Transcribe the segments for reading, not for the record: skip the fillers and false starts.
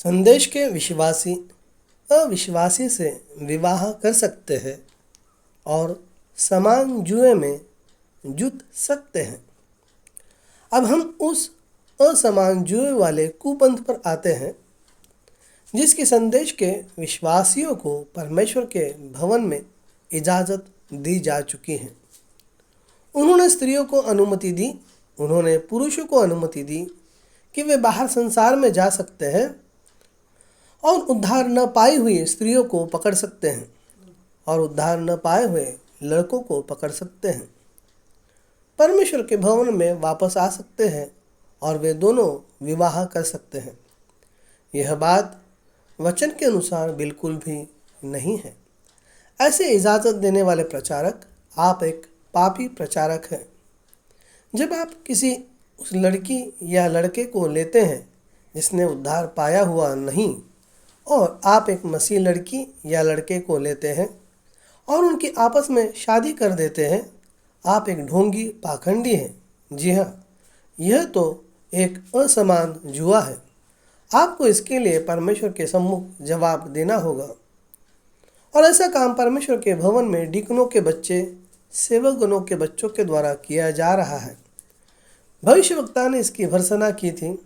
संदेश के विश्वासी अविश्वासी से विवाह कर सकते हैं और समान जुए में जुट सकते हैं। अब हम उस असमान जुए वाले कुपंथ पर आते हैं जिसकी संदेश के विश्वासियों को परमेश्वर के भवन में इजाज़त दी जा चुकी है। उन्होंने स्त्रियों को अनुमति दी, उन्होंने पुरुषों को अनुमति दी कि वे बाहर संसार में जा सकते हैं और उद्धार न पाई हुई स्त्रियों को पकड़ सकते हैं और उद्धार न पाए हुए लड़कों को पकड़ सकते हैं। परमेश्वर के भवन में वापस आ सकते हैं और वे दोनों विवाह कर सकते हैं। यह बात वचन के अनुसार बिल्कुल भी नहीं है। ऐसे इजाज़त देने वाले प्रचारक, आप एक पापी प्रचारक हैं। जब आप किसी उस लड़की या लड़के को लेते हैं जिसने उद्धार पाया हुआ नहीं, और आप एक मसीह लड़की या लड़के को लेते हैं और उनकी आपस में शादी कर देते हैं, आप एक ढोंगी पाखंडी हैं। जी हाँ, यह तो एक असमान जुआ है। आपको इसके लिए परमेश्वर के सम्मुख जवाब देना होगा। और ऐसा काम परमेश्वर के भवन में डिकनों के बच्चे, सेवकगणों के बच्चों के द्वारा किया जा रहा है। भविष्यवक्ता ने इसकी भर्त्सना की थी।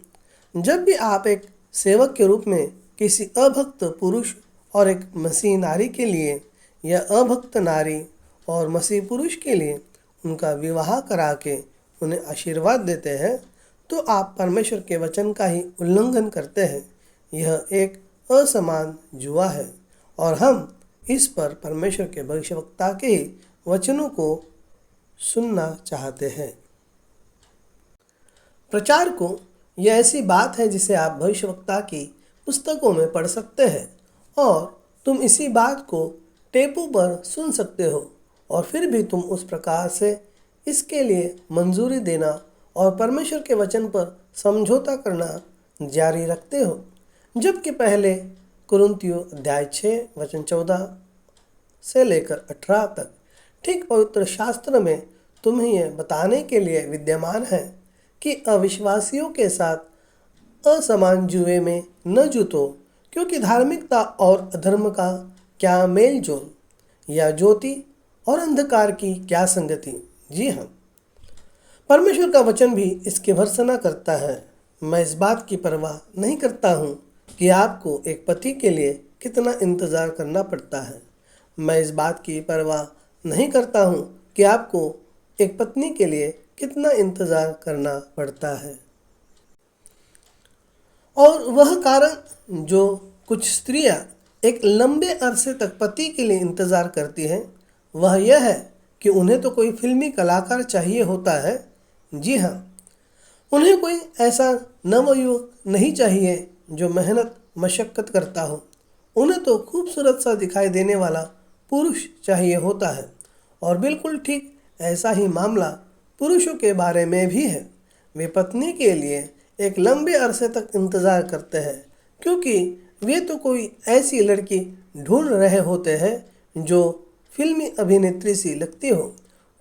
जब भी आप एक सेवक के रूप में किसी अभक्त पुरुष और एक मसीह नारी के लिए या अभक्त नारी और मसीह पुरुष के लिए उनका विवाह करा के उन्हें आशीर्वाद देते हैं, तो आप परमेश्वर के वचन का ही उल्लंघन करते हैं। यह एक असमान जुआ है और हम इस पर परमेश्वर के भविष्यवक्ता के ही वचनों को सुनना चाहते हैं। प्रचार को यह ऐसी बात है जिसे आप भविष्यवक्ता की पुस्तकों में पढ़ सकते हैं और तुम इसी बात को टेपों पर सुन सकते हो और फिर भी तुम उस प्रकार से इसके लिए मंजूरी देना और परमेश्वर के वचन पर समझौता करना जारी रखते हो। जबकि पहले कुरिन्थियों अध्याय 6 वचन 14 से लेकर 18 तक ठीक पवित्र शास्त्र में तुम्हें यह बताने के लिए विद्यमान है कि अविश्वासियों के साथ असमान जुए में न जुटो, क्योंकि धार्मिकता और अधर्म का क्या मेल जोल, या ज्योति और अंधकार की क्या संगति। जी हाँ, परमेश्वर का वचन भी इसकी भर्त्सना करता है। मैं इस बात की परवाह नहीं करता हूँ कि आपको एक पति के लिए कितना इंतज़ार करना पड़ता है। मैं इस बात की परवाह नहीं करता हूँ कि आपको एक पत्नी के लिए कितना इंतज़ार करना पड़ता है। और वह कारण जो कुछ स्त्रियां एक लंबे अरसे तक पति के लिए इंतज़ार करती हैं, वह यह है कि उन्हें तो कोई फिल्मी कलाकार चाहिए होता है। जी हाँ, उन्हें कोई ऐसा नवयुवक नहीं चाहिए जो मेहनत मशक्क़त करता हो। उन्हें तो खूबसूरत सा दिखाई देने वाला पुरुष चाहिए होता है। और बिल्कुल ठीक ऐसा ही मामला पुरुषों के बारे में भी है। वे पत्नी के लिए एक लंबे अरसे तक इंतज़ार करते हैं, क्योंकि वे तो कोई ऐसी लड़की ढूंढ रहे होते हैं जो फिल्मी अभिनेत्री सी लगती हो।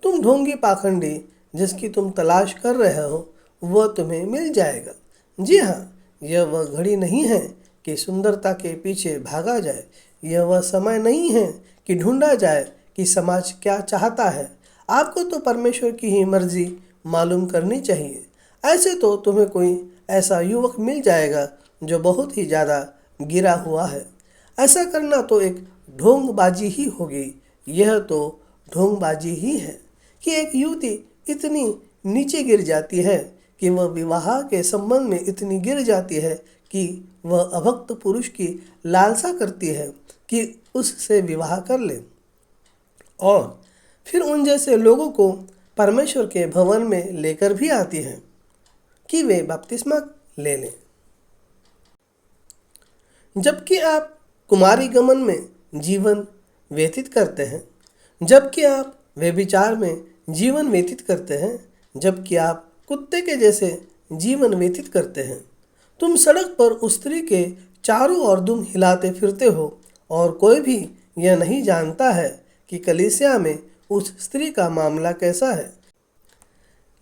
तुम ढोंगी पाखंडी जिसकी तुम तलाश कर रहे हो, वह तुम्हें मिल जाएगा। जी हाँ, यह वह घड़ी नहीं है कि सुंदरता के पीछे भागा जाए। यह वह समय नहीं है कि ढूंढा जाए कि समाज क्या चाहता है। आपको तो परमेश्वर की ही मर्जी मालूम करनी चाहिए। ऐसे तो तुम्हें कोई ऐसा युवक मिल जाएगा जो बहुत ही ज़्यादा गिरा हुआ है। ऐसा करना तो एक ढोंगबाजी ही होगी। यह तो ढोंगबाजी ही है कि एक युवती इतनी नीचे गिर जाती है कि वह विवाह के संबंध में इतनी गिर जाती है कि वह अभक्त पुरुष की लालसा करती है कि उससे विवाह कर ले, और फिर उन जैसे लोगों को परमेश्वर के भवन में लेकर भी आती है कि वे बपतिस्मा ले लें। जबकि आप कुमारी गमन में जीवन व्यतीत करते हैं, जबकि आप व्यभिचार में जीवन व्यतीत करते हैं, जबकि आप कुत्ते के जैसे जीवन व्यतीत करते हैं, तुम सड़क पर उस स्त्री के चारों ओर दुम हिलाते फिरते हो और कोई भी यह नहीं जानता है कि कलीसिया में उस स्त्री का मामला कैसा है।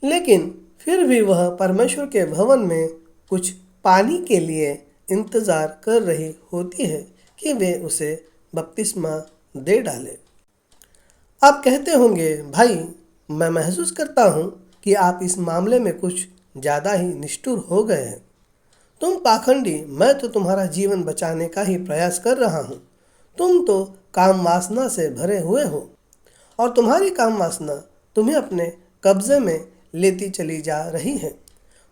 लेकिन फिर भी वह परमेश्वर के भवन में कुछ पानी के लिए इंतज़ार कर रही होती है कि वे उसे बपतिस्मा दे डालें। आप कहते होंगे, भाई मैं महसूस करता हूँ कि आप इस मामले में कुछ ज़्यादा ही निष्ठुर हो गए हैं। तुम पाखंडी, मैं तो तुम्हारा जीवन बचाने का ही प्रयास कर रहा हूँ। तुम तो काम वासना से भरे हुए हो और तुम्हारी काम वासना तुम्हें अपने कब्जे में लेती चली जा रही है।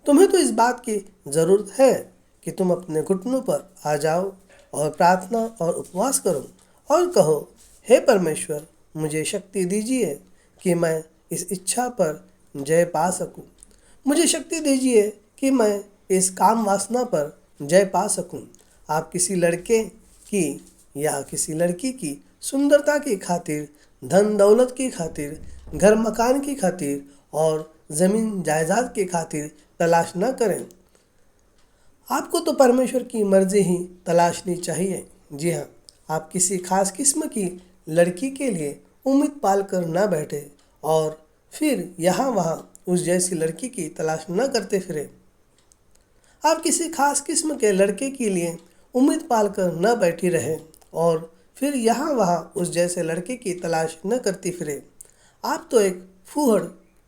तुम्हें तो इस बात की ज़रूरत है कि तुम अपने घुटनों पर आ जाओ और प्रार्थना और उपवास करो और कहो, हे परमेश्वर, मुझे शक्ति दीजिए कि मैं इस इच्छा पर जय पा सकूं। मुझे शक्ति दीजिए कि मैं इस काम वासना पर जय पा सकूं। आप किसी लड़के की या किसी लड़की की सुंदरता की खातिर, धन दौलत की खातिर, घर मकान की खातिर और ज़मीन जायदाद की खातिर तलाश न करें। आपको तो परमेश्वर की मर्जी ही तलाशनी चाहिए। जी हाँ, आप किसी खास किस्म की लड़की के लिए उम्मीद पाल कर न बैठे और फिर यहाँ वहाँ उस जैसी लड़की की तलाश न करते फिरे। आप किसी खास किस्म के लड़के के लिए उम्मीद पाल कर न बैठी रहे और फिर यहाँ वहाँ उस जैसे लड़के की तलाश न करती फिरे। आप तो एक फूहड़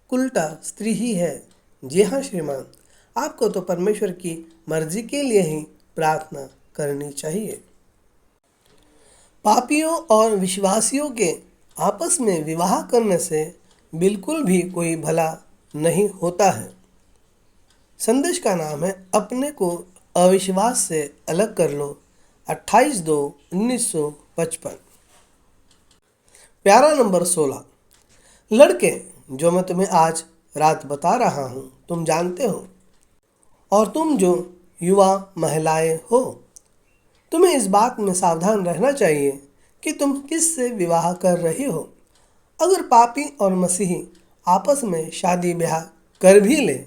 कुल्टा स्त्री ही है। जी हाँ श्रीमान, आपको तो परमेश्वर की मर्जी के लिए ही प्रार्थना करनी चाहिए। पापियों और विश्वासियों के आपस में विवाह करने से बिल्कुल भी कोई भला नहीं होता है। संदेश का नाम है अपने को अविश्वास से अलग कर लो, 28/2/1955। प्यारा नंबर 16। लड़के, जो मैं तुम्हें आज रात बता रहा हूँ तुम जानते हो, और तुम जो युवा महिलाएं हो, तुम्हें इस बात में सावधान रहना चाहिए कि तुम किससे विवाह कर रही हो। अगर पापी और मसीही आपस में शादी ब्याह कर भी ले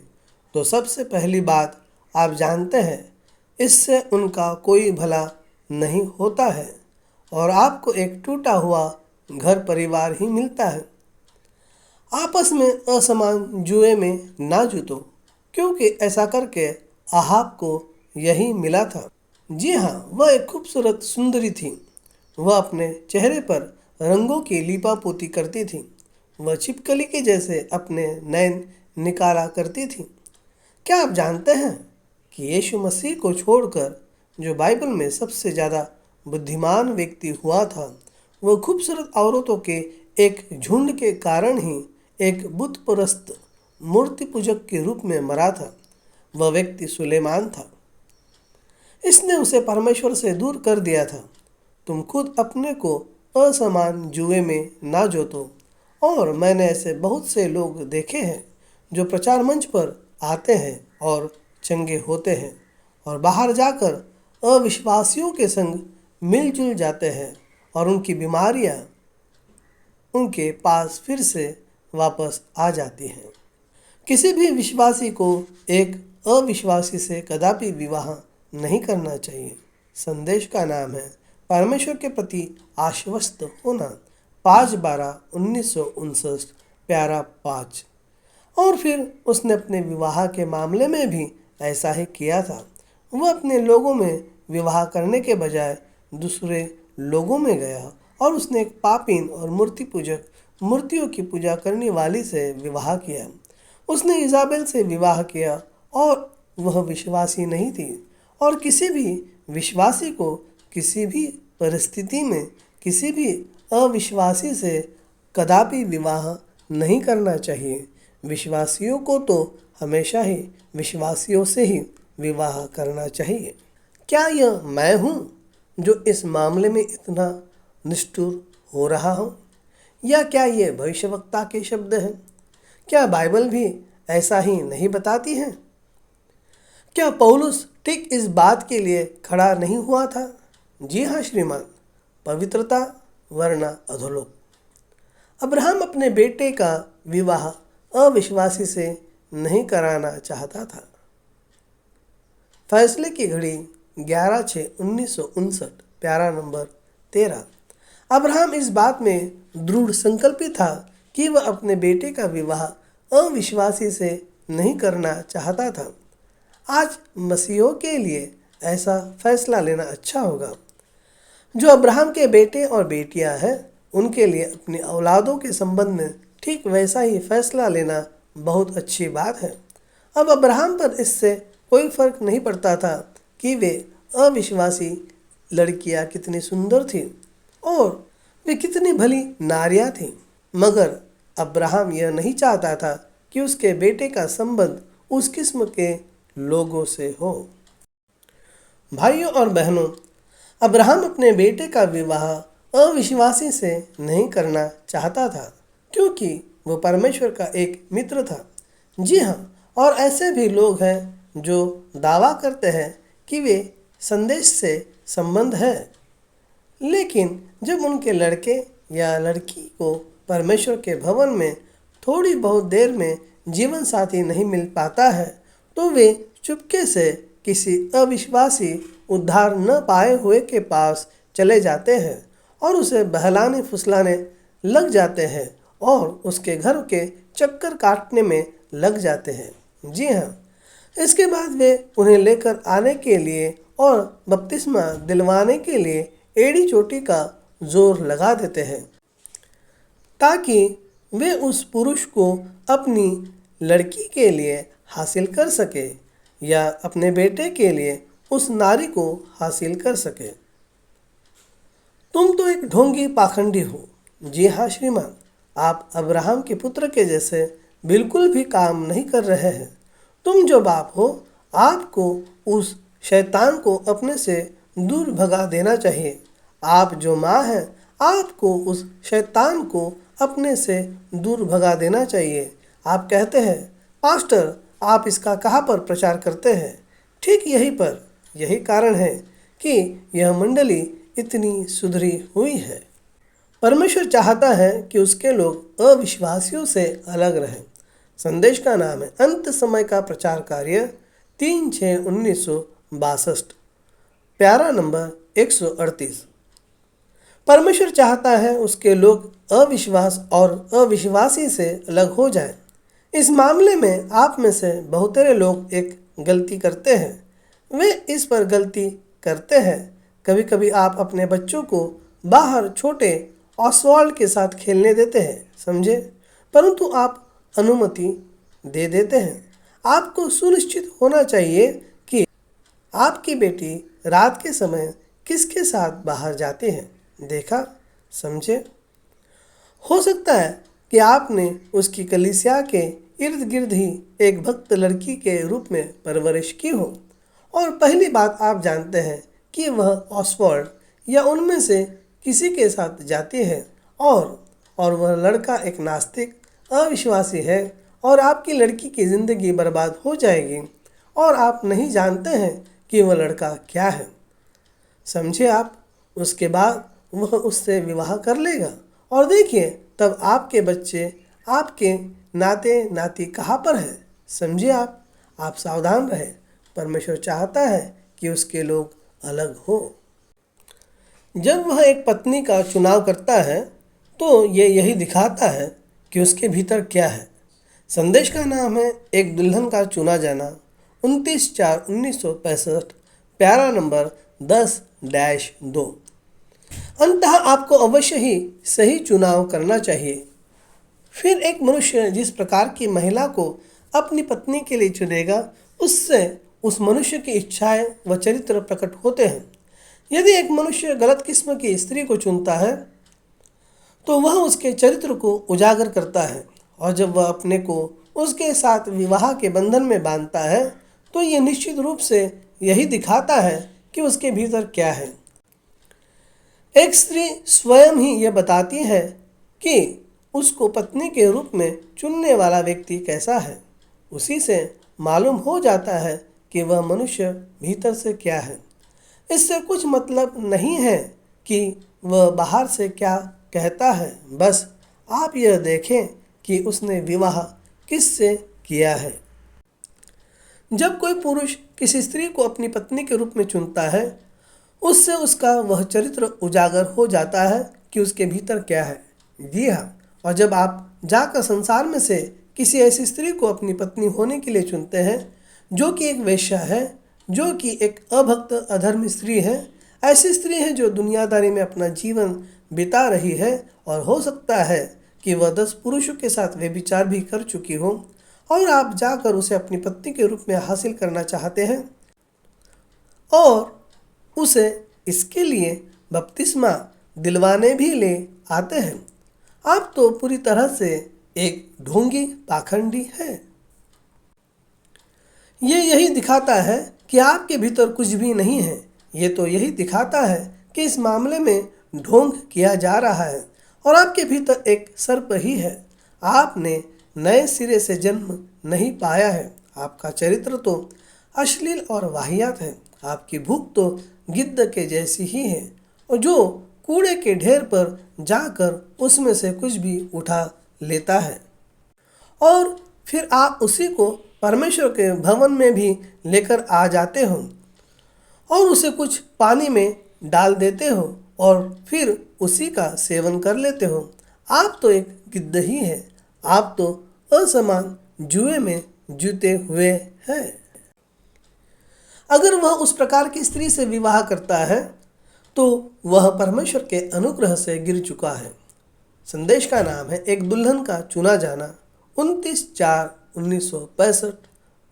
तो सबसे पहली बात आप जानते हैं, इससे उनका कोई भला नहीं होता है और आपको एक टूटा हुआ घर परिवार ही मिलता है। आपस में असमान जुए में ना जुटो, क्योंकि ऐसा करके आहाब को यही मिला था। जी हाँ, वह एक खूबसूरत सुंदरी थी। वह अपने चेहरे पर रंगों की लीपापोती करती थी। वह छिपकली के जैसे अपने नैन निकाला करती थी। क्या आप जानते हैं कि यीशु मसीह को छोड़कर जो बाइबल में सबसे ज़्यादा बुद्धिमान व्यक्ति हुआ था, वह खूबसूरत औरतों के एक झुंड के कारण ही एक बुत परस्त मूर्ति पूजक के रूप में मरा था। वह व्यक्ति सुलेमान था। इसने उसे परमेश्वर से दूर कर दिया था। तुम खुद अपने को असमान जुए में ना जोतो। और मैंने ऐसे बहुत से लोग देखे हैं जो प्रचार मंच पर आते हैं और चंगे होते हैं और बाहर जाकर अविश्वासियों के संग मिलजुल जाते हैं और उनकी बीमारियां उनके पास फिर से वापस आ जाती हैं। किसी भी विश्वासी को एक अविश्वासी से कदापि विवाह नहीं करना चाहिए। संदेश का नाम है परमेश्वर के प्रति आश्वस्त होना, 5/12/1959, प्यारा 5। और फिर उसने अपने विवाह के मामले में भी ऐसा ही किया था। वह अपने लोगों में विवाह करने के बजाय दूसरे लोगों में गया और उसने एक पापीन और मूर्ति पूजक, मूर्तियों की पूजा करने वाली से विवाह किया। उसने इजाबेल से विवाह किया और वह विश्वासी नहीं थी। और किसी भी विश्वासी को किसी भी परिस्थिति में किसी भी अविश्वासी से कदापि विवाह नहीं करना चाहिए। विश्वासियों को तो हमेशा ही विश्वासियों से ही विवाह करना चाहिए। क्या यह मैं हूँ जो इस मामले में इतना निष्ठुर हो रहा हूँ, या क्या ये भविष्यवक्ता के शब्द हैं? क्या बाइबल भी ऐसा ही नहीं बताती है? क्या पौलुस ठीक इस बात के लिए खड़ा नहीं हुआ था? जी हाँ श्रीमान, पवित्रता वरना अधोलोक। अब्राहम अपने बेटे का विवाह अविश्वासी से नहीं कराना चाहता था। फैसले की घड़ी 11/6/1959, प्यारा नंबर 13। अब्राहम इस बात में दृढ़ संकल्पित था कि वह अपने बेटे का विवाह अविश्वासी से नहीं करना चाहता था। आज मसीहों के लिए ऐसा फैसला लेना अच्छा होगा। जो अब्राहम के बेटे और बेटियां हैं, उनके लिए अपनी औलादों के संबंध में ठीक वैसा ही फैसला लेना बहुत अच्छी बात है। अब अब्राहम पर इससे कोई फर्क नहीं पड़ता था कि वे अविश्वासी लड़कियां कितनी सुंदर थीं और वे कितनी भली नारियां थीं, मगर अब्राहम यह नहीं चाहता था कि उसके बेटे का संबंध उस किस्म के लोगों से हो। भाइयों और बहनों, अब्राहम अपने बेटे का विवाह अविश्वासी से नहीं करना चाहता था, क्योंकि वो परमेश्वर का एक मित्र था। जी हाँ, और ऐसे भी लोग हैं जो दावा करते हैं कि वे संदेश से संबंध है, लेकिन जब उनके लड़के या लड़की को परमेश्वर के भवन में थोड़ी बहुत देर में जीवन साथी नहीं मिल पाता है, तो वे चुपके से किसी अविश्वासी उद्धार न पाए हुए के पास चले जाते हैं और उसे बहलाने फुसलाने लग जाते हैं और उसके घर के चक्कर काटने में लग जाते हैं। जी हाँ, इसके बाद वे उन्हें लेकर आने के लिए और बपतिस्मा दिलवाने के लिए एड़ी चोटी का जोर लगा देते हैं, ताकि वे उस पुरुष को अपनी लड़की के लिए हासिल कर सके या अपने बेटे के लिए उस नारी को हासिल कर सके। तुम तो एक ढोंगी पाखंडी हो। जी हाँ श्रीमान, आप अब्राहम के पुत्र के जैसे बिल्कुल भी काम नहीं कर रहे हैं। तुम जो बाप हो, आपको उस शैतान को अपने से दूर भगा देना चाहिए। आप जो माँ हैं, आपको उस शैतान को अपने से दूर भगा देना चाहिए। आप कहते हैं, पास्टर आप इसका कहाँ पर प्रचार करते हैं? ठीक यहीं पर। यही कारण है कि यह मंडली इतनी सुधरी हुई है। परमेश्वर चाहता है कि उसके लोग अविश्वासियों से अलग रहें। संदेश का नाम है अंत समय का प्रचार कार्य, 3/6/1962, प्यारा नंबर 138। परमेश्वर चाहता है उसके लोग अविश्वास और अविश्वासी से अलग हो जाएं। इस मामले में आप में से बहुतेरे लोग एक गलती करते हैं। वे इस पर गलती करते हैं, कभी कभी आप अपने बच्चों को बाहर छोटे ऑसवाल्ड के साथ खेलने देते हैं, समझे, परंतु आप अनुमति दे देते हैं। आपको सुनिश्चित होना चाहिए कि आपकी बेटी रात के समय किसके साथ बाहर जाती है। देखा, समझे। हो सकता है कि आपने उसकी कलीसिया के इर्द गिर्द ही एक भक्त लड़की के रूप में परवरिश की हो, और पहली बात आप जानते हैं कि वह ऑक्सफोर्ड या उनमें से किसी के साथ जाती है और वह लड़का एक नास्तिक अविश्वासी है और आपकी लड़की की ज़िंदगी बर्बाद हो जाएगी और आप नहीं जानते हैं कि वह लड़का क्या है, समझे आप। उसके बाद वह उससे विवाह कर लेगा और देखिए तब आपके बच्चे, आपके नाते नाती कहाँ पर है, समझे आप सावधान रहें। परमेश्वर चाहता है कि उसके लोग अलग हो। जब वह एक पत्नी का चुनाव करता है तो ये यही दिखाता है कि उसके भीतर क्या है। संदेश का नाम है एक दुल्हन का चुना जाना, 29/4/1965, प्यारा नंबर 10-2। अंततः आपको अवश्य ही सही चुनाव करना चाहिए। फिर एक मनुष्य जिस प्रकार की महिला को अपनी पत्नी के लिए चुनेगा, उससे उस मनुष्य की इच्छाएं व चरित्र प्रकट होते हैं। यदि एक मनुष्य गलत किस्म की स्त्री को चुनता है तो वह उसके चरित्र को उजागर करता है, और जब वह अपने को उसके साथ विवाह के बंधन में बांधता है तो यह निश्चित रूप से यही दिखाता है कि उसके भीतर क्या है। एक स्त्री स्वयं ही यह बताती है कि उसको पत्नी के रूप में चुनने वाला व्यक्ति कैसा है। उसी से मालूम हो जाता है कि वह मनुष्य भीतर से क्या है। इससे कुछ मतलब नहीं है कि वह बाहर से क्या कहता है, बस आप यह देखें कि उसने विवाह किससे किया है। जब कोई पुरुष किसी स्त्री को अपनी पत्नी के रूप में चुनता है, उससे उसका वह चरित्र उजागर हो जाता है कि उसके भीतर क्या है। जी हाँ, और जब आप जाकर संसार में से किसी ऐसी स्त्री को अपनी पत्नी होने के लिए चुनते हैं जो कि एक वेश्या है, जो कि एक अभक्त अधर्मी स्त्री है। ऐसी स्त्री है जो दुनियादारी में अपना जीवन बिता रही है और हो सकता है कि वह 10 पुरुषों के साथ व्यभिचार भी कर चुकी हो और आप जाकर उसे अपनी पत्नी के रूप में हासिल करना चाहते हैं और उसे इसके लिए बपतिस्मा दिलवाने भी ले आते हैं। आप तो पूरी तरह से एक ढोंगी पाखंडी है। ये यही दिखाता है कि आपके भीतर कुछ भी नहीं है। ये तो यही दिखाता है कि इस मामले में ढोंग किया जा रहा है और आपके भीतर एक सर्प ही है। आपने नए सिरे से जन्म नहीं पाया है। आपका चरित्र तो अश्लील और वाहियात है। आपकी भूख तो गिद्ध के जैसी ही है और जो कूड़े के ढेर पर जाकर उसमें से कुछ भी उठा लेता है और फिर आप उसी को परमेश्वर के भवन में भी लेकर आ जाते हो और उसे कुछ पानी में डाल देते हो और फिर उसी का सेवन कर लेते हो। आप तो एक गिद्ध ही है। आप तो असमान जुए में जूते हुए हैं। अगर वह उस प्रकार की स्त्री से विवाह करता है तो वह परमेश्वर के अनुग्रह से गिर चुका है। संदेश का नाम है एक दुल्हन का चुना जाना। 29/4/1965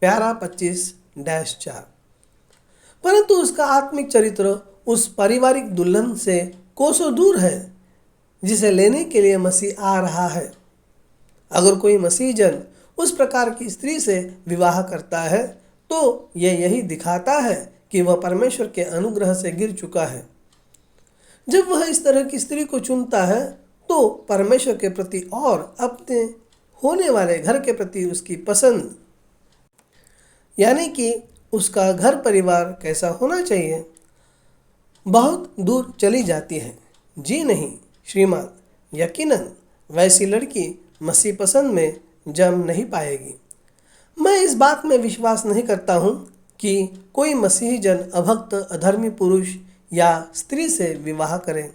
प्यारा 25-4। परंतु उसका आत्मिक चरित्र उस पारिवारिक दुल्हन से कोसों दूर है जिसे लेने के लिए मसीह आ रहा है। अगर कोई मसीह जन उस प्रकार की स्त्री से विवाह करता है तो यह यही दिखाता है कि वह परमेश्वर के अनुग्रह से गिर चुका है। जब वह इस तरह की स्त्री को चुनता है तो परमेश्वर के प्रति और अपने होने वाले घर के प्रति उसकी पसंद, यानी कि उसका घर परिवार कैसा होना चाहिए, बहुत दूर चली जाती है। जी नहीं श्रीमान, यकीनन वैसी लड़की मसीह पसंद में जम नहीं पाएगी। मैं इस बात में विश्वास नहीं करता हूँ कि कोई मसीही जन अभक्त अधर्मी पुरुष या स्त्री से विवाह करें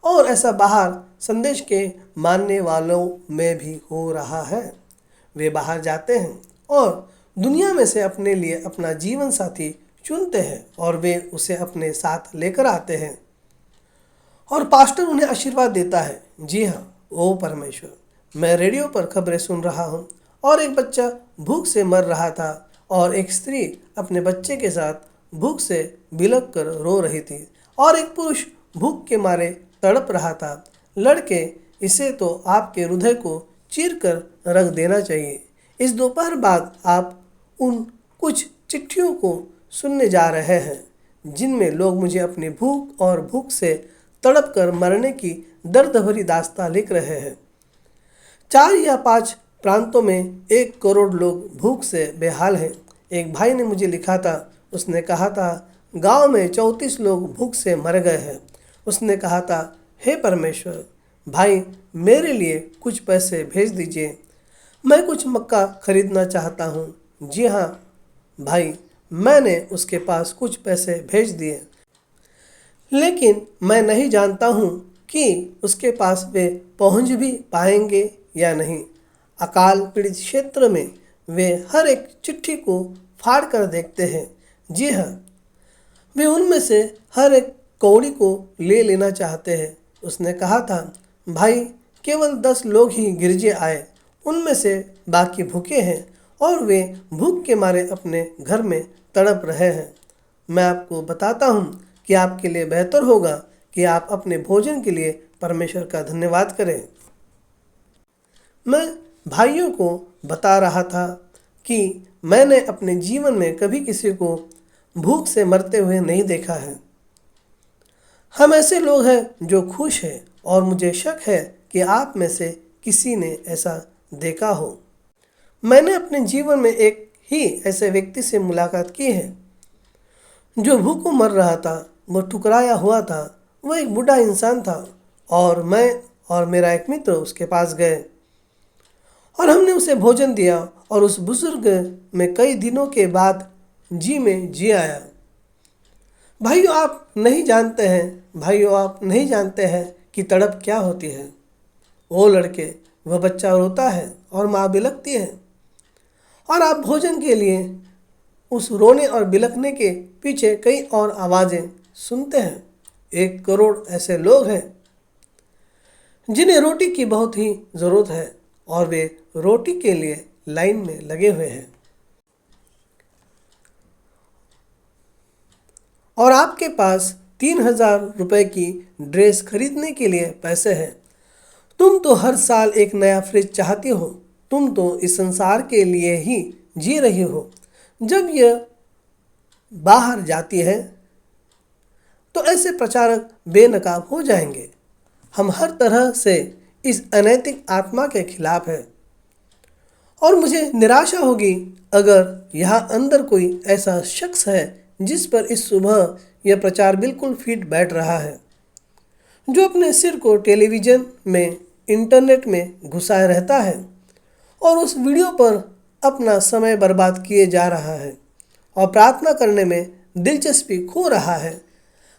और ऐसा बाहर संदेश के मानने वालों में भी हो रहा है। वे बाहर जाते हैं और दुनिया में से अपने लिए अपना जीवन साथी चुनते हैं और वे उसे अपने साथ लेकर आते हैं और पास्टर उन्हें आशीर्वाद देता है। जी हाँ, ओ परमेश्वर, मैं रेडियो पर खबरें सुन रहा हूँ और एक बच्चा भूख से मर रहा था और एक स्त्री अपने बच्चे के साथ भूख से बिलख कर रो रही थी और एक पुरुष भूख के मारे तड़प रहा था। लड़के, इसे तो आपके हृदय को चीर कर रख देना चाहिए। इस दोपहर बाद आप उन कुछ चिट्ठियों को सुनने जा रहे हैं जिनमें लोग मुझे अपनी भूख और भूख से तड़प कर मरने की दर्द भरी दास्तां लिख रहे हैं। 4 या 5 प्रांतों में 1 करोड़ लोग भूख से बेहाल हैं। एक भाई ने मुझे लिखा था, उसने कहा था गांव में 34 लोग भूख से मर गए हैं। उसने कहा था, हे परमेश्वर भाई, मेरे लिए कुछ पैसे भेज दीजिए, मैं कुछ मक्का खरीदना चाहता हूँ। जी हाँ भाई, मैंने उसके पास कुछ पैसे भेज दिए, लेकिन मैं नहीं जानता हूँ कि उसके पास वे पहुँच भी पाएंगे या नहीं। अकाल पीड़ित क्षेत्र में वे हर एक चिट्ठी को फाड़ कर देखते हैं। जी हाँ, वे उनमें से हर एक कौड़ी को ले लेना चाहते हैं। उसने कहा था, भाई केवल 10 लोग ही गिरजे आए, उनमें से बाकी भूखे हैं और वे भूख के मारे अपने घर में तड़प रहे हैं। मैं आपको बताता हूँ कि आपके लिए बेहतर होगा कि आप अपने भोजन के लिए परमेश्वर का धन्यवाद करें। मैं भाइयों को बता रहा था कि मैंने अपने जीवन में कभी किसी को भूख से मरते हुए नहीं देखा है। हम ऐसे लोग हैं जो खुश हैं और मुझे शक है कि आप में से किसी ने ऐसा देखा हो। मैंने अपने जीवन में एक ही ऐसे व्यक्ति से मुलाकात की है जो भूखों मर रहा था। वह ठुकराया हुआ था। वह एक बूढ़ा इंसान था और मैं और मेरा एक मित्र उसके पास गए और हमने उसे भोजन दिया और उस बुजुर्ग में कई दिनों के बाद जी में जी आया। भाइयों आप नहीं जानते हैं कि तड़प क्या होती है। ओ लड़के, वह बच्चा रोता है और माँ बिलखती है और आप भोजन के लिए उस रोने और बिलखने के पीछे कई और आवाज़ें सुनते हैं। 1 करोड़ ऐसे लोग हैं जिन्हें रोटी की बहुत ही ज़रूरत है और वे रोटी के लिए लाइन में लगे हुए हैं। और आपके पास 3,000 रुपए की ड्रेस खरीदने के लिए पैसे हैं। तुम तो हर साल एक नया फ्रिज चाहती हो। तुम तो इस संसार के लिए ही जी रही हो। जब यह बाहर जाती है तो ऐसे प्रचारक बेनकाब हो जाएंगे। हम हर तरह से इस अनैतिक आत्मा के खिलाफ हैं और मुझे निराशा होगी अगर यहाँ अंदर कोई ऐसा शख्स है जिस पर इस सुबह यह प्रचार बिल्कुल फिट बैठ रहा है, जो अपने सिर को टेलीविज़न में, इंटरनेट में घुसाए रहता है और उस वीडियो पर अपना समय बर्बाद किए जा रहा है और प्रार्थना करने में दिलचस्पी खो रहा है,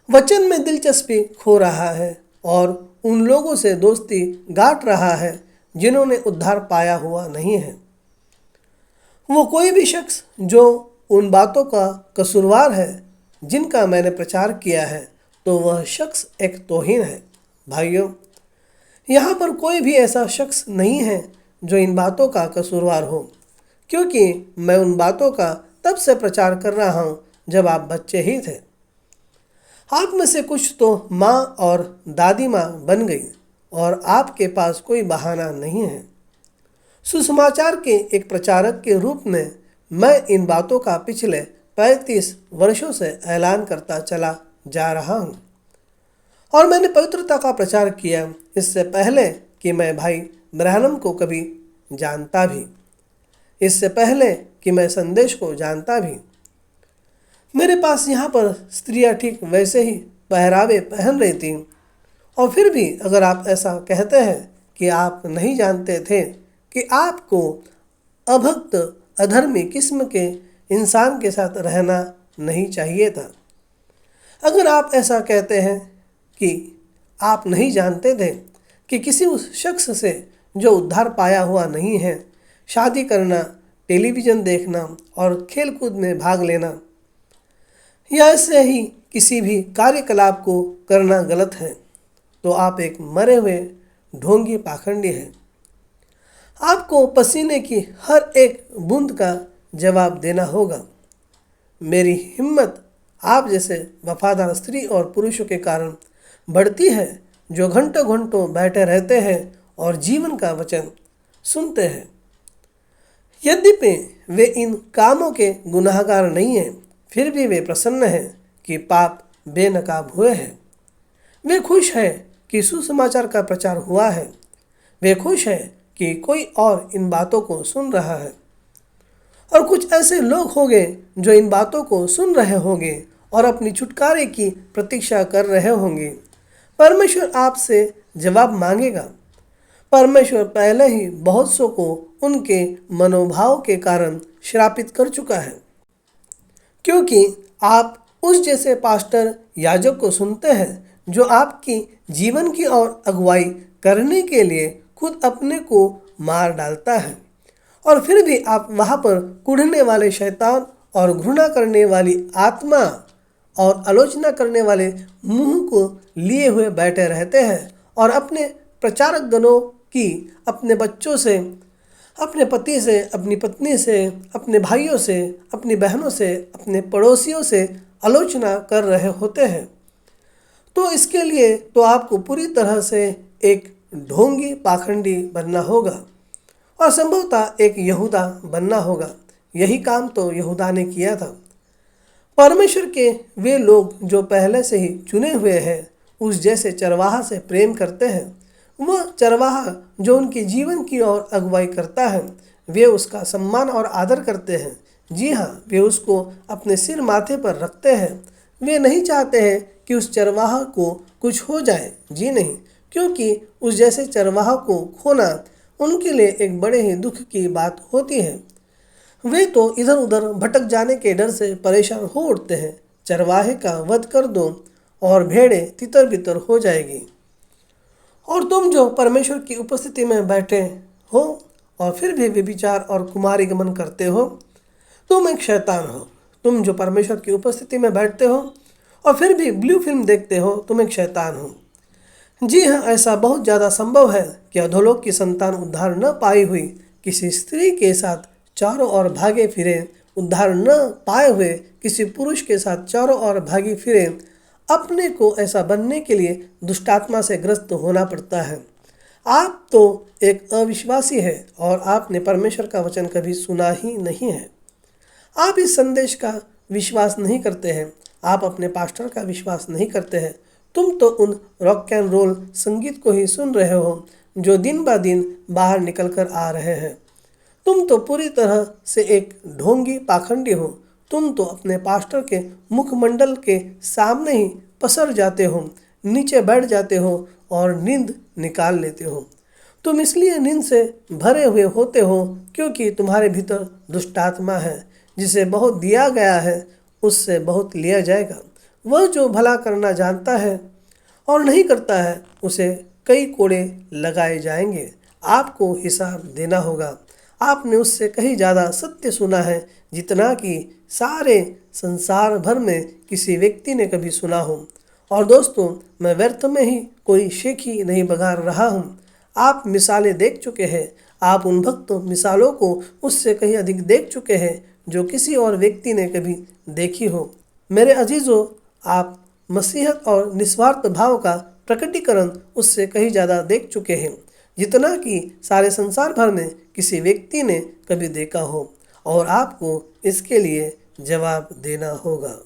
वचन में दिलचस्पी खो रहा है और उन लोगों से दोस्ती गांठ रहा है जिन्होंने उद्धार पाया हुआ नहीं है। वो कोई भी शख्स जो उन बातों का कसूरवार है जिनका मैंने प्रचार किया है, तो वह शख्स एक तौहीन है। भाइयों, यहाँ पर कोई भी ऐसा शख्स नहीं है जो इन बातों का कसूरवार हो, क्योंकि मैं उन बातों का तब से प्रचार कर रहा हूँ जब आप बच्चे ही थे। आप में से कुछ तो माँ और दादी माँ बन गई और आपके पास कोई बहाना नहीं है। सुसमाचार के एक प्रचारक के रूप में मैं इन बातों का पिछले 35 वर्षों से ऐलान करता चला जा रहा हूँ और मैंने पवित्रता का प्रचार किया इससे पहले कि मैं भाई ब्रैनम को कभी जानता भी, इससे पहले कि मैं संदेश को जानता भी। मेरे पास यहाँ पर स्त्रियाँ ठीक वैसे ही पहरावे पहन रही थीं और फिर भी अगर आप ऐसा कहते हैं कि आप नहीं जानते थे कि आपको अभक्त अधर्मी किस्म के इंसान के साथ रहना नहीं चाहिए था, अगर आप ऐसा कहते हैं कि आप नहीं जानते थे कि किसी उस शख्स से जो उद्धार पाया हुआ नहीं है शादी करना, टेलीविज़न देखना और खेलकूद में भाग लेना या ऐसे ही किसी भी कार्यकलाप को करना गलत है, तो आप एक मरे हुए ढोंगी पाखंडी हैं। आपको पसीने की हर एक बूंद का जवाब देना होगा। मेरी हिम्मत आप जैसे वफादार स्त्री और पुरुषों के कारण बढ़ती है जो घंटों घंटों बैठे रहते हैं और जीवन का वचन सुनते हैं। यद्यपि वे इन कामों के गुनाहगार नहीं हैं, फिर भी वे प्रसन्न हैं कि पाप बेनकाब हुए हैं। वे खुश हैं कि सुसमाचार का प्रचार हुआ है। वे खुश हैं कि कोई और इन बातों को सुन रहा है और कुछ ऐसे लोग होंगे जो इन बातों को सुन रहे होंगे और अपनी छुटकारे की प्रतीक्षा कर रहे होंगे। परमेश्वर आपसे जवाब मांगेगा। परमेश्वर पहले ही बहुत सौ को उनके मनोभाव के कारण श्रापित कर चुका है, क्योंकि आप उस जैसे पास्टर याजक को सुनते हैं जो आपकी जीवन की और अगुवाई करने के लिए खुद अपने को मार डालता है और फिर भी आप वहाँ पर कुढ़ने वाले शैतान और घृणा करने वाली आत्मा और आलोचना करने वाले मुंह को लिए हुए बैठे रहते हैं और अपने प्रचारक गणों की अपने बच्चों से, अपने पति से, अपनी पत्नी से, अपने भाइयों से, अपनी बहनों से, अपने पड़ोसियों से आलोचना कर रहे होते हैं। तो इसके लिए तो आपको पूरी तरह से एक ढोंगी पाखंडी बनना होगा और संभवतः एक यहूदा बनना होगा। यही काम तो यहूदा ने किया था। परमेश्वर के वे लोग जो पहले से ही चुने हुए हैं उस जैसे चरवाहा से प्रेम करते हैं। वह चरवाहा जो उनके जीवन की ओर अगुवाई करता है, वे उसका सम्मान और आदर करते हैं। जी हाँ, वे उसको अपने सिर माथे पर रखते हैं। वे नहीं चाहते हैं कि उस चरवाहा को कुछ हो जाए। जी नहीं, क्योंकि उस जैसे चरवाहा को खोना उनके लिए एक बड़े ही दुख की बात होती है। वे तो इधर उधर भटक जाने के डर से परेशान हो उठते हैं। चरवाहे का वध कर दो और भेड़ें तितर बितर हो जाएगी। और तुम जो परमेश्वर की उपस्थिति में बैठे हो और फिर भी व्यभिचार और कुमारी गमन करते हो, तुम एक शैतान हो। तुम जो परमेश्वर की उपस्थिति में बैठते हो और फिर भी ब्लू फिल्म देखते हो, तुम एक शैतान हो। जी हाँ, ऐसा बहुत ज़्यादा संभव है कि अधोलोक की संतान उद्धार न पाई हुई किसी स्त्री के साथ चारों ओर भागे फिरे, उद्धार न पाए हुए किसी पुरुष के साथ चारों ओर भागी फिरे। अपने को ऐसा बनने के लिए दुष्टात्मा से ग्रस्त होना पड़ता है। आप तो एक अविश्वासी है और आपने परमेश्वर का वचन कभी सुना ही नहीं है। आप इस संदेश का विश्वास नहीं करते हैं, आप अपने पास्टर का विश्वास नहीं करते हैं। तुम तो उन रॉक एंड रोल संगीत को ही सुन रहे हो जो दिन ब दिन बाहर निकल कर आ रहे हैं। तुम तो पूरी तरह से एक ढोंगी पाखंडी हो। तुम तो अपने पास्टर के मुखमंडल के सामने ही पसर जाते हो, नीचे बैठ जाते हो और नींद निकाल लेते हो। तुम इसलिए नींद से भरे हुए होते हो क्योंकि तुम्हारे भीतर दुष्टात्मा है। जिसे बहुत दिया गया है उससे बहुत लिया जाएगा। वह जो भला करना जानता है और नहीं करता है उसे कई कोड़े लगाए जाएंगे। आपको हिसाब देना होगा। आपने उससे कहीं ज़्यादा सत्य सुना है जितना कि सारे संसार भर में किसी व्यक्ति ने कभी सुना हो। और दोस्तों, मैं व्यर्थ में ही कोई शेखी नहीं बघार रहा हूँ। आप मिसालें देख चुके हैं। आप उन भक्त मिसालों को उससे कहीं अधिक देख चुके हैं जो किसी और व्यक्ति ने कभी देखी हो। मेरे अजीजों, आप मसीहत और निस्वार्थ भाव का प्रकटीकरण उससे कहीं ज़्यादा देख चुके हैं जितना कि सारे संसार भर में किसी व्यक्ति ने कभी देखा हो, और आपको इसके लिए जवाब देना होगा।